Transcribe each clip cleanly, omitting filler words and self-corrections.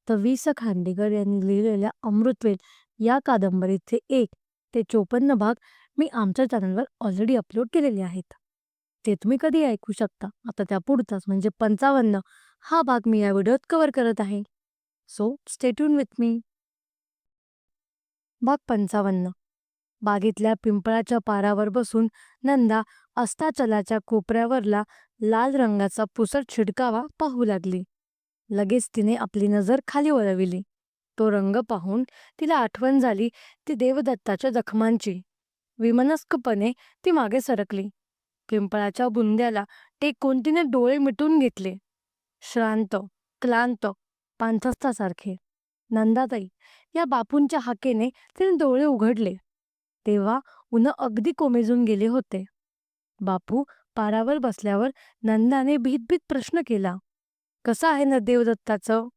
तर खांडेकर यांनी लिहिलेल्या अमृतवेल या कादंबरीचे 1 ते 54 भाग मी आमच्या चॅनलवर ऑलरेडी अपलोड केलेले आहेत. ते तुम्ही कधी ऐकू शकता. आता त्या पुढचाच म्हणजे 55 हा भाग मी या व्हिडिओत कव्हर करत आहे. So stay tune with me. भाग 55. बागेतल्या पिंपळाच्या पारावर बसून नंदा अस्ताचलाच्या कोपऱ्यावरला लाल रंगाचा पुसट शिडकावा पाहू लागली. लगेच तिने आपली नजर खाली वळविली. तो रंग पाहून तिला आठवण झाली ती देवदत्ताच्या जखमांची. विमनस्कपणे ती मागे सरकली. पिंपळाच्या बुंद्याला टेकून तिने डोळे मिटून घेतले. श्रांत, क्लांत, पाणथस्तासारखे. नंदाताई या बापूंच्या हाकेने तिने डोळे उघडले. तेव्हा ऊन अगदी कोमेजून गेले होते. बापू पारावर बसल्यावर नंदाने भीतभीत प्रश्न केला, "कसं आहे ना देवदत्ताचं?"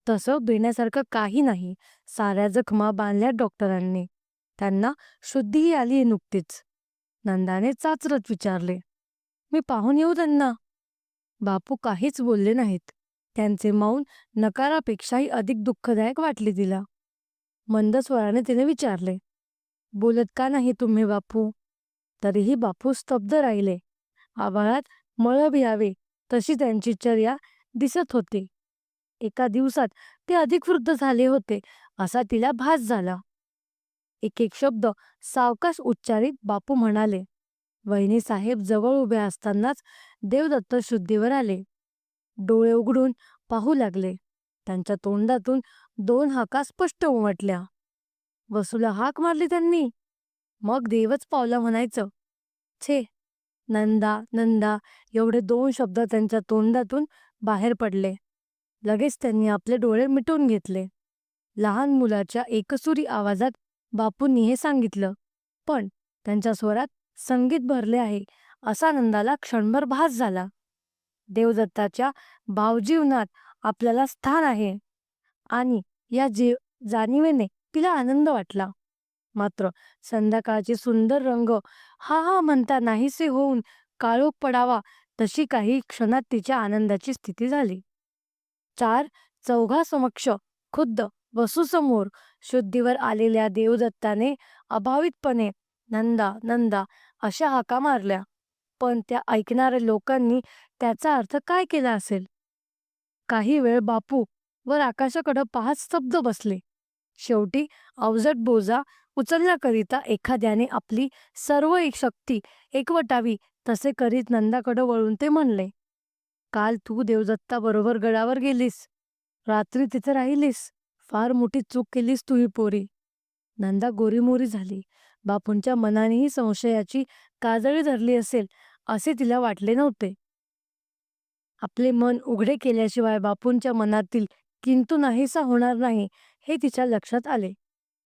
"तसं भिण्यासारखं काही नाही. साऱ्या जखमा बांधल्या डॉक्टरांनी. त्यांना शुद्धीही आली नुकतीच." नंदाने चाचरत विचारले, "मी पाहून येऊ त्यांना?" बापू काहीच बोलले नाहीत. त्यांचे मौन नकारापेक्षाही अधिक दुःखदायक वाटले तिला. मंद स्वराने तिने विचारले, "बोलत का नाही तुम्ही बापू?" तरीही बापू स्तब्ध राहिले. आभाळात मळभ यावे तशी त्यांची चर्या दिसत होती. एका दिवसात ते अधिक वृद्ध झाले होते असा तिला भास झाला. एक एक शब्द सावकाश उच्चारित बापू म्हणाले. वहिनीसाहेब जवळ उभे असतानाच देवदत्त शुद्धीवर आले. डोळे उघडून पाहू लागले. त्यांच्या तोंडातून 2 हाका स्पष्ट उमटल्या. वसूला हाक मारली त्यांनी. मग देवच पावला म्हणायचं. छे, नंदा नंदा एवढे 2 शब्द त्यांच्या तोंडातून बाहेर पडले. लगेच त्यांनी आपले डोळे मिटून घेतले. लहान मुलाच्या एकसुरी आवाजात बापूंनी हे सांगितलं, पण त्यांच्या स्वरात संगीत भरले आहे असा नंदाला क्षणभर भास झाला. देवदत्ताच्या भावजीवनात आपल्याला स्थान आहे आणि या जाणीवेने तिला आनंद वाटला. मात्र संध्याकाळचे सुंदर रंग हा हा म्हणता नाहीसे होऊन काळोख पडावा तशी काही क्षणात तिच्या आनंदाची स्थिती झाली. 4 चौघासमक्ष खुद्द वसूसमोर शुद्धीवर आलेल्या देवदत्ताने अभावितपणे नंदा नंदा अशा हाका मारल्या. पण त्या ऐकणाऱ्या लोकांनी त्याचा अर्थ काय केला असेल? काही वेळ बापू वर आकाशाकडे पाहत स्तब्ध बसले. शेवटी अवजड बोजा उचलण्याकरिता एखाद्याने आपली सर्व एक शक्ती एकवटावी तसे करीत नंदाकडे वळून ते म्हणले, "काल तू देवदत्ताबरोबर गडावर गेलीस. रात्री तिथे राहिलीस. फार मोठी चूक केलीस तू ही पोरी." नंदा गोरीमोरी झाली. बापूंच्या मनानेही संशयाची काजळी धरली असेल असे तिला वाटले नव्हते. आपले मन उघडे केल्याशिवाय बापूंच्या मनातील किंतु नाहीसा होणार नाही हे तिच्या लक्षात आले.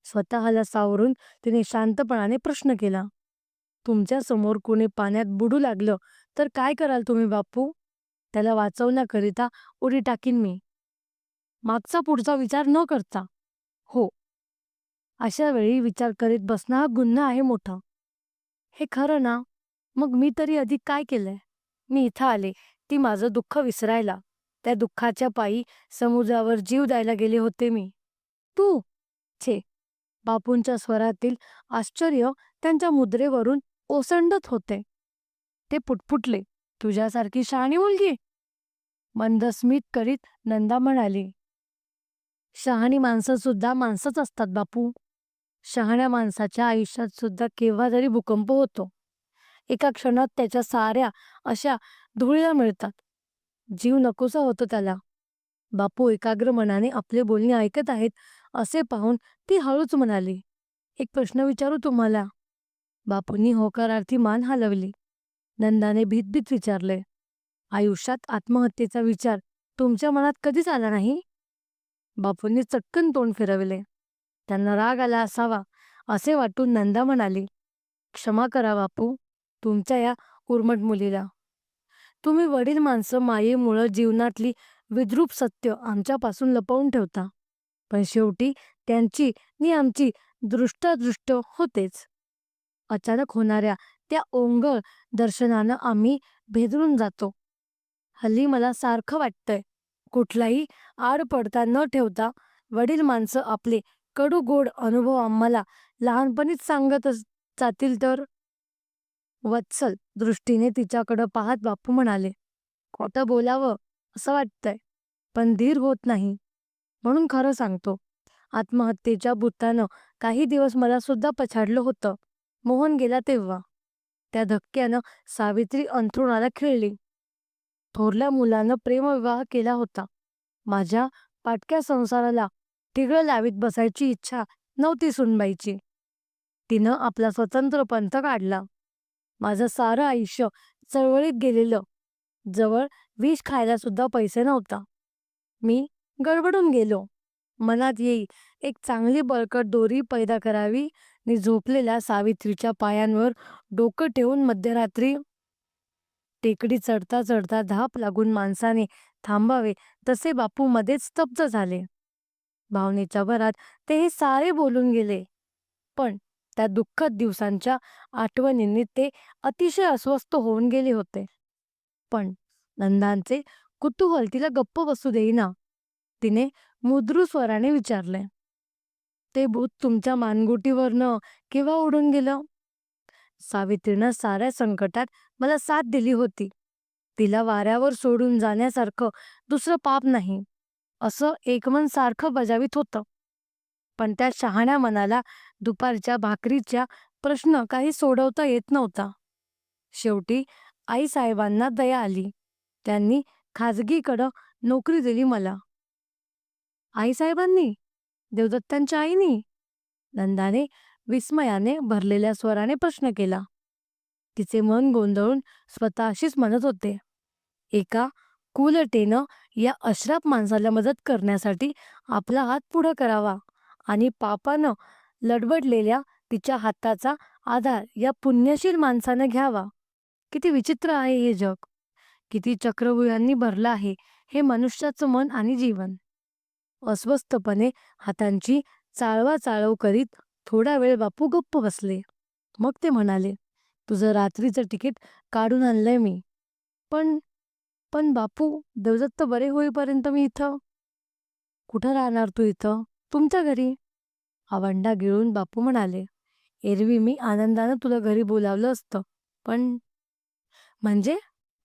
स्वतःला सावरून तिने शांतपणाने प्रश्न केला, "तुमच्या समोर कोणी पाण्यात बुडू लागलं तर काय कराल तुम्ही बापू?" "त्याला वाचवण्याकरिता उडी टाकीन मी." मागचा पुढचा विचार न करता. "हो." अशा वेळी विचार करीत बसणं हा गुन्हा आहे मोठा. "हे खरं ना? मग मी तरी अधिक काय केलंय? मी इथं आले ती माझं दुःख विसरायला. त्या दुःखाच्या पायी समुद्रावर जीव द्यायला गेले होते मी." "तू?" "छे." बापूंच्या स्वरातील आश्चर्य त्यांच्या मुद्रेवरून ओसंडत होते. ते पुटपुटले, "तुझ्यासारखी शहाणी मुलगी?" मंदस्मित करीत नंदा म्हणाली, "शहाणी माणसं सुद्धा माणसंच असतात बापू. शहाण्या माणसाच्या आयुष्यात सुद्धा केव्हा तरी भूकंप होतो. एका क्षणात त्याच्या साऱ्या अशा धुळीला मिळतात. जीव नकोसा होतो त्याला." बापू एकाग्र मनाने आपले बोलणे ऐकत आहेत असे पाहून ती हळूच म्हणाली, "एक प्रश्न विचारू तुम्हाला?" बापूंनी होकारार्थी मान हलवली. नंदाने भीतभीत विचारले, "आयुष्यात आत्महत्येचा विचार तुमच्या मनात कधीच आला नाही?" बापूंनी चटकन तोंड फिरवले. त्यांना राग आला असावा असे वाटून नंदा म्हणाली, "क्षमा करा बापू तुमच्या या उर्मट मुलीला. तुम्ही वडील माणसं मायेमुळं जीवनातली विद्रूप सत्य आमच्यापासून लपवून ठेवता. पण शेवटी त्यांची नि आमची दृष्टादृष्ट होतेच. अचानक होणाऱ्या त्या ओंगळ दर्शनानं आम्ही भेदरून जातो. हल्ली मला सारखं वाटतंय कुठलाही आड पडता न ठेवता वडील माणसं आपले कडू गोड अनुभव आम्हाला लहानपणीच जातील तर. वत्सल दृष्टीने तिच्याकडं पाहत बापू म्हणाले, खोटं बोलावं असं वाटतंय, पण धीर होत नाही. म्हणून खरं सांगतो. आत्महत्येच्या भूतानं काही दिवस मला सुद्धा पछाडलं होतं. मोहन गेला तेव्हा. त्या धक्क्यानं सावित्री अंथरुणाला खिळली. थोरल्या मुलानं प्रेमविवाह केला होता. माझ्या पाटक्या संसाराला ठिगळं लावीत बसायची इच्छा नव्हती सुनबाईची. तिनं आपला स्वतंत्र पंथ काढला. माझं सारं आयुष्य चळवळीत गेलेलं. जवळ विष खायला सुद्धा पैसे नव्हता. मी गडबडून गेलो. मनात येई एक चांगली बळकट दोरी पैदा करावी आणि झोपलेल्या सावित्रीच्या पायांवर डोकं ठेवून मध्यरात्री टेकडी चढता चढता धाप लागून माणसाने थांबावे तसे बापू मध्येच स्तब्ध झाले. भावनेच्या भरात ते हे सारे बोलून गेले. पण त्या दुःखद दिवसांच्या आठवणींनी ते अतिशय अस्वस्थ होऊन गेले होते. पण नंदांचे कुतूहल तिला गप्प बसू देईना. तिने मुद्रू स्वराने विचारले, ते भूत तुमच्या मानगुटीवरनं केव्हा उडून गेलं? सावित्रीनं साऱ्या संकटात मला साथ दिली होती. तिला वाऱ्यावर सोडून जाण्यासारखं दुसरं पाप नाही, असं एकमन सारखं बजावित होतं. पण त्या शहाण्या मनाला दुपारच्या भाकरीच्या प्रश्न काही सोडवता येत नव्हता. शेवटी आईसाहेबांना दया आली. त्यांनी खाजगीकडं नोकरी दिली मला. आईसाहेबांनी? देवदत्तांच्या आईनी? नंदाने विस्मयाने भरलेल्या स्वराने प्रश्न केला. तिचे मन गोंधळून स्वतःशीच म्हणत होते, एका कुलटेनं या अश्राप माणसाला मदत करण्यासाठी आपला हात पुढं करावा आणि पापानं लडबडलेल्या तिच्या हाताचा आधार या पुण्यशील माणसानं घ्यावा. किती विचित्र आहे हे जग. किती चक्रव्यूहांनी भरलं आहे हे मनुष्याचं मन आणि जीवन. अस्वस्थपणे हातांची चाळवाचाळव करीत थोडा वेळ बापू गप्प बसले. मग ते म्हणाले, तुझं रात्रीचं तिकीट काढून आणलंय मी. पण पण बापू, देवदत्त बरे होईपर्यंत मी इथं. कुठं राहणार तू इथं? तुमच्या घरी. आवंडा गिळून बापू म्हणाले, एरवी मी आनंदानं तुला घरी बोलावलं असतं, पण म्हणजे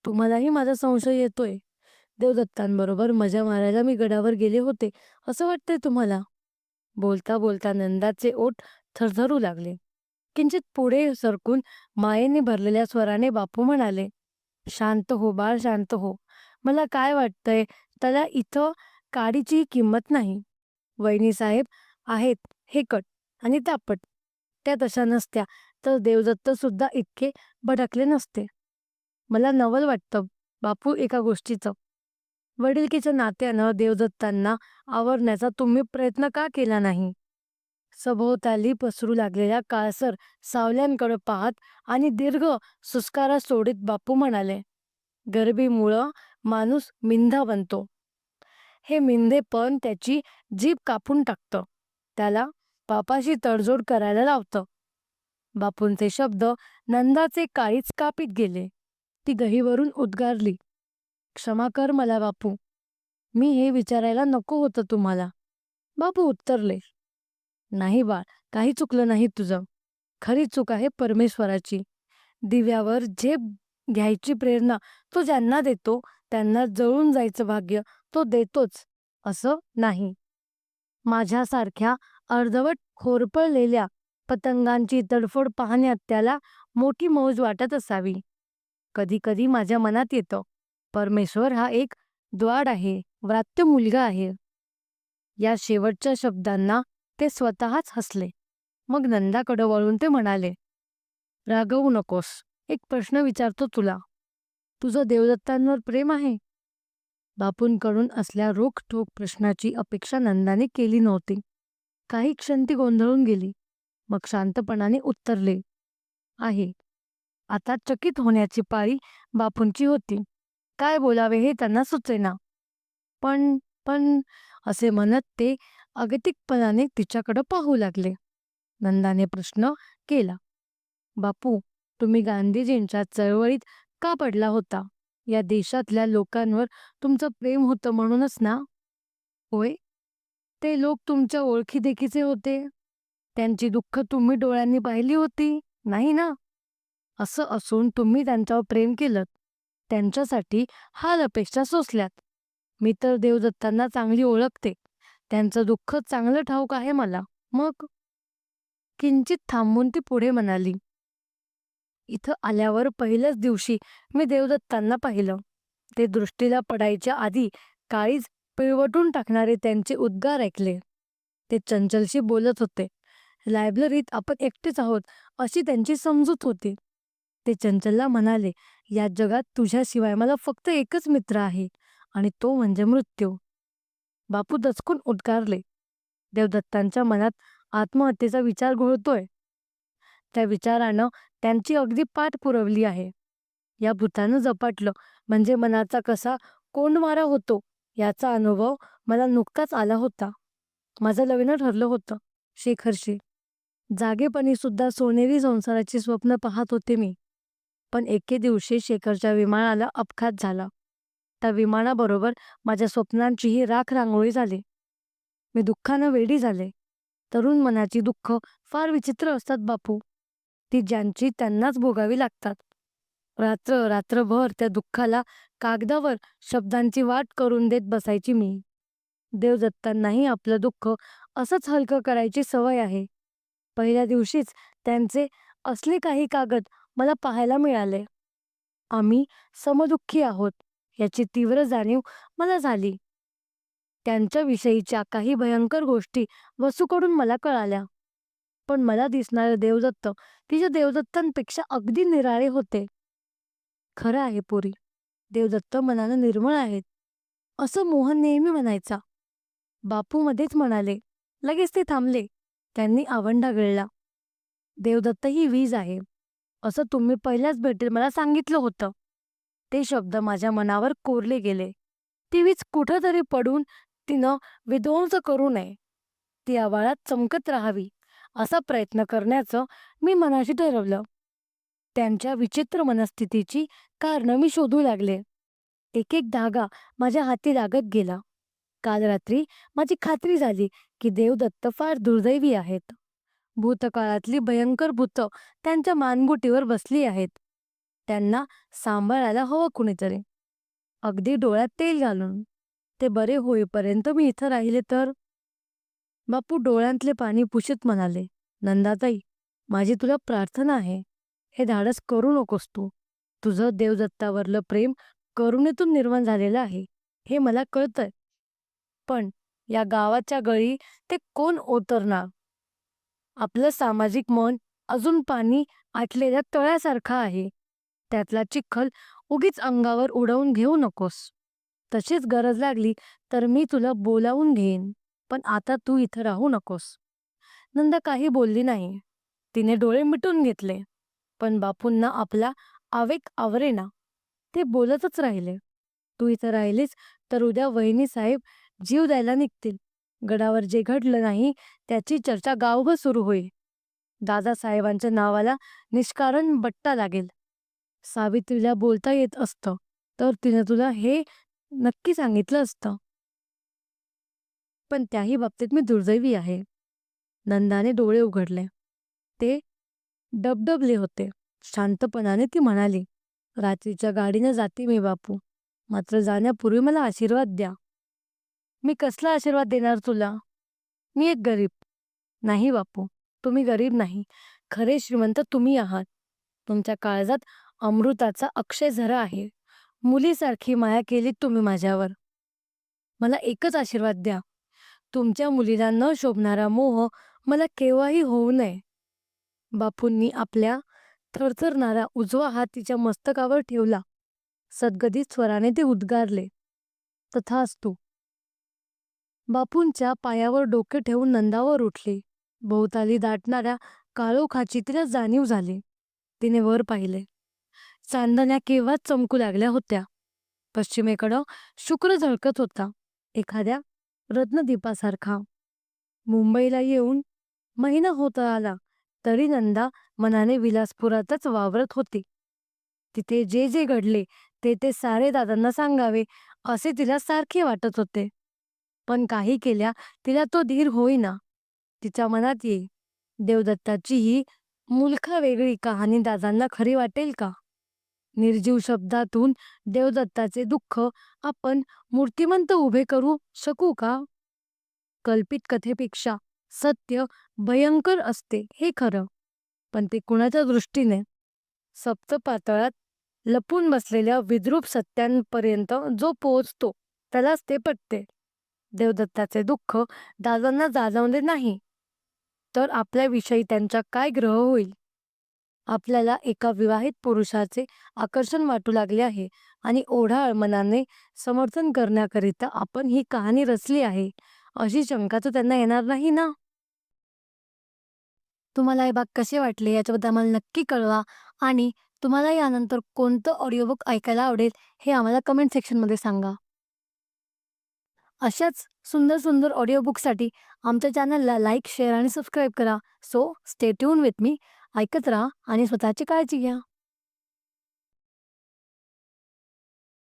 तुम्हालाही माझा संशय येतोय. देवदत्तांबरोबर मजा मारायला मी गडावर गेले होते असं वाटतंय तुम्हाला? बोलता बोलता नंदाचे ओठ थरथरू लागले. किंचित पुढे सरकून मायेने भरलेल्या स्वराने बापू म्हणाले, शांत हो बाळ, शांत हो. मला काय वाटतंय त्याला इथं काडीची किंमत नाही. वहिनीसाहेब आहेत हेकट आणि तापट. त्या तशा नसत्या तर देवदत्त सुद्धा इतके भडकले नसते. मला नवल वाटतं बापू एका गोष्टीचं. वडिलकीच्या नात्यानं देवदत्तांना आवरण्याचा तुम्ही प्रयत्न का केला नाही? सभोवताली पसरू लागलेल्या काळसर सावल्यांकडे पाहत आणि दीर्घ सुस्कारा सोडीत बापू म्हणाले, गरिबीमुळं माणूस मिंधा बनतो. हे मिंधेपण त्याची जीभ कापून टाकतं. त्याला पापाशी तडजोड करायला लावतं. बापूंचे शब्द नंदाचे काळीच कापीत गेले. ती गहीवरून उद्गारली, क्षमा कर मला बापू. मी हे विचारायला नको होतं तुम्हाला. बापू उत्तरले, नाही बाळ, काही चुकलं नाही तुझं. खरी चूक आहे परमेश्वराची. दिव्यावर झेप घ्यायची प्रेरणा तो ज्यांना देतो त्यांना जळून जायचं भाग्य तो देतोच असं नाही. माझ्यासारख्या अर्धवट होरपळलेल्या पतंगांची तडफड पाहण्यात त्याला मोठी मौज वाटत असावी. कधी कधी माझ्या मनात येतं, परमेश्वर हा एक द्वाड आहे, व्रात्य मुलगा आहे. या शेवटच्या शब्दांना ते स्वतःच हसले. मग नंदाकडं वळून ते म्हणाले, रागवू नकोस. एक प्रश्न विचारतो तुला. तुझं देवदत्तांवर प्रेम आहे? बापूंकडून असल्या रोखठोक प्रश्नाची अपेक्षा नंदाने केली नव्हती. काही क्षण ती गोंधळून गेली. मग शांतपणाने उत्तरले, आहे. आता चकित होण्याची पाळी बापूंची होती. काय बोलावे हे त्यांना सुचेना. पण पण असे म्हणत ते अगतिकपणाने तिच्याकडं पाहू लागले. नंदाने प्रश्न केला, बापू, तुम्ही गांधीजींच्या चळवळीत का पडला होता? या देशातल्या लोकांवर तुमचं प्रेम होतं म्हणूनच ना? होय, ते लोक तुमच्या ओळखी-देखीचे होते. त्यांची दुःख तुम्ही डोळ्यांनी पाहिली होती, नाही ना? असं असून तुम्ही त्यांच्यावर प्रेम केलंत. त्यांच्यासाठी हाल अपेक्षा सोसल्यात. मी तर देवदत्तांना चांगली ओळखते. त्यांचं दुःख चांगलं ठाऊक आहे मला. मग किंचित थांबून ती पुढे म्हणाली, "इथं आल्यावर पहिल्याच दिवशी मी देवदत्तांना पाहिलं. ते दृष्टीला पडायच्या आधी काळीज पिळवटून टाकणारे त्यांचे उद्गार ऐकले. ते चंचलशी बोलत होते. लायब्ररीत आपण एकटेच आहोत अशी त्यांची समजूत होती. ते चंचलला म्हणाले, "या जगात तुझ्याशिवाय मला फक्त एकच मित्र आहे आणि तो म्हणजे मृत्यू." बापू दचकून उद्गारले, "देवदत्तांच्या मनात आत्महत्येचा विचार घोळतोय." त्या विचारानं त्यांची अगदी पाठ पुरवली आहे. या भूतानं झपाटलं म्हणजे मनाचा कसा कोंडमारा होतो याचा अनुभव मला नुकताच आला होता. माझं लग्न ठरलं होतं शेखरशी. जागेपणी सुद्धा सोनेरी संसाराची स्वप्न पाहत होते मी. पण एके दिवशी शेखरच्या विमानाला अपघात झाला. त्या विमानाबरोबर माझ्या स्वप्नांचीही राख-रांगोळी झाली. मी दुःखानं वेडी झाले. तरुण मनाची दुःख फार विचित्र असतात बापू. ती ज्यांची त्यांनाच भोगावी लागतात. रात्रभर त्या दुःखाला कागदावर शब्दांची वाट करून देत बसायची मी. देवदत्तांनाही आपलं दुःख असंच हलकं करायची सवय आहे. पहिल्या दिवशीच त्यांचे असले काही कागद मला पाहायला मिळाले. आम्ही समदुःखी आहोत याची तीव्र जाणीव मला झाली. त्यांच्याविषयीच्या काही भयंकर गोष्टी वसूकडून मला कळाल्या. पण मला दिसणारे देवदत्त तिच्या देवदत्तांपेक्षा अगदी निराळे होते. खरं आहे पोरी, देवदत्त मनानं निर्मळ आहेत, असं मोहन नेहमी म्हणायचा. बापू मध्येच म्हणाले. लगेच ते थांबले. त्यांनी आवंढा गिळला. देवदत्त ही वीज आहे, असं तुम्ही पहिल्याच भेटीत मला सांगितलं होतं. ते शब्द माझ्या मनावर कोरले गेले. ती वीज कुठंतरी पडून तिनं विध्वंस करू नये. ती आभाळात चमकत राहावी असा प्रयत्न करण्याचं मी मनाशी ठरवलं. त्यांच्या विचित्र मनस्थितीची कारणं मी शोधू लागले. एक एक धागा माझ्या हाती लागत गेला. काल रात्री माझी खात्री झाली की देवदत्त फार दुर्दैवी आहेत. भूतकाळातली भयंकर भूतं त्यांच्या मानगुटीवर बसली आहेत. त्यांना सांभाळायला हवं कुणीतरी, अगदी डोळ्यात तेल घालून. ते बरे होईपर्यंत मी इथं राहिले तर. बापू डोळ्यांतले पाणी पुशीत म्हणाले, "नंदाताई, माझी तुला प्रार्थना आहे. हे धाडस करू नकोस तू. तुझं देवदत्तावरलं प्रेम करुणेतून निर्माण झालेलं आहे, हे मला कळतंय. पण या गावाच्या गळी ते कोण उतरणार? आपलं सामाजिक मन अजून पाणी आटलेल्या तळ्यासारखं आहे. त्यातला चिखल उगीच अंगावर उडवून घेऊ नकोस. तशीच गरज लागली तर मी तुला बोलावून घेईन, पण आता तू इथं राहू नकोस." नंदा काही बोलली नाही. तिने डोळे मिटून घेतले. पण बापूंना आपला आवेग आवरेना. ते बोलतच राहिले. "तू इथं राहिलीस तर उद्या वहिनीसाहेब जीव द्यायला निघतील. गडावर जे घडलं नाही त्याची चर्चा गावभर सुरू होईल. दादासाहेबांच्या नावाला निष्कारण बट्टा लागेल. सावित्रीला बोलता येत असतं तर तिने तुला हे नक्की सांगितलं असतं. पण त्याही बाबतीत मी दुर्दैवी आहे." नंदाने डोळे उघडले. ते डबडबले होते. शांतपणाने ती म्हणाली, "रात्रीच्या गाडीनं जाते मी बापू. मात्र जाण्यापूर्वी मला आशीर्वाद द्या." "मी कसला आशीर्वाद देणार तुला? मी एक गरीब." "नाही बापू, तुम्ही गरीब नाही. खरे श्रीमंत तुम्ही आहात. तुमच्या काळजात अमृताचा अक्षय झरा आहे. मुलीसारखी माया केलीत तुम्ही माझ्यावर. मला एकच आशीर्वाद द्या. तुमच्या मुलीला न शोभणारा मोह मला केव्हाही होऊ नये." बापूंनी आपल्या थरथरणारा उजवा हात तिच्या मस्तकावर ठेवला. सद्गदित स्वराने ते उद्गारले, "तथास्तु." बापूंच्या पायावर डोके ठेवून नंदावर उठली. भोवताली दाटणाऱ्या काळोखाची तिला जाणीव झाली. तिने वर पाहिले. चांदण्या केव्हाच चमकू लागल्या होत्या. पश्चिमेकडं शुक्र झळकत होता, एखाद्या रत्नदीपासारखा. मुंबईला येऊन महिना होत आला तरी नंदा मनाने विलासपुरातच वावरत होती. तिथे जे जे घडले ते सारे दादांना सांगावे असे तिला सारखे वाटत होते. पण काही केल्या तिला तो धीर होईना. तिच्या मनात येई, देवदत्ताची ही मुलखा वेगळी कहाणी दादांना खरी वाटेल का? निर्जीव शब्दातून देवदत्ताचे दुःख आपण मूर्तिमंत उभे करू शकू का? कल्पित कथेपेक्षा सत्य भयंकर असते हे खरं, पण ते कुणाच्या दृष्टीने? सप्तपातळात लपून बसलेल्या विद्रूप सत्यांपर्यंत जो पोहोचतो त्यालाच ते पटते. देवदत्ताचे दुःख दादांना जाणवले नाही तर आपल्याविषयी त्यांचा काय ग्रह होईल? आपल्याला एका विवाहित पुरुषाचे आकर्षण वाटू लागले आहे आणि ओढाळ मनाने समर्थन करण्याकरिता आपण ही कहाणी रचली आहे, अशी शंका तर त्यांना येणार नाही ना? तुम्हाला हे भाग कसे वाटले याच्याबद्दल आम्हाला नक्की कळवा आणि तुम्हाला यानंतर कोणतं ऑडिओबुक ऐकायला आवडेल हे आम्हाला कमेंट सेक्शनमध्ये सांगा. अशाच सुंदर सुंदर ऑडिओबुकसाठी आमच्या चॅनलला लाईक, शेअर आणि सबस्क्राईब करा. So stay tune with me. ऐकत राहा आणि स्वतःची काळजी घ्या.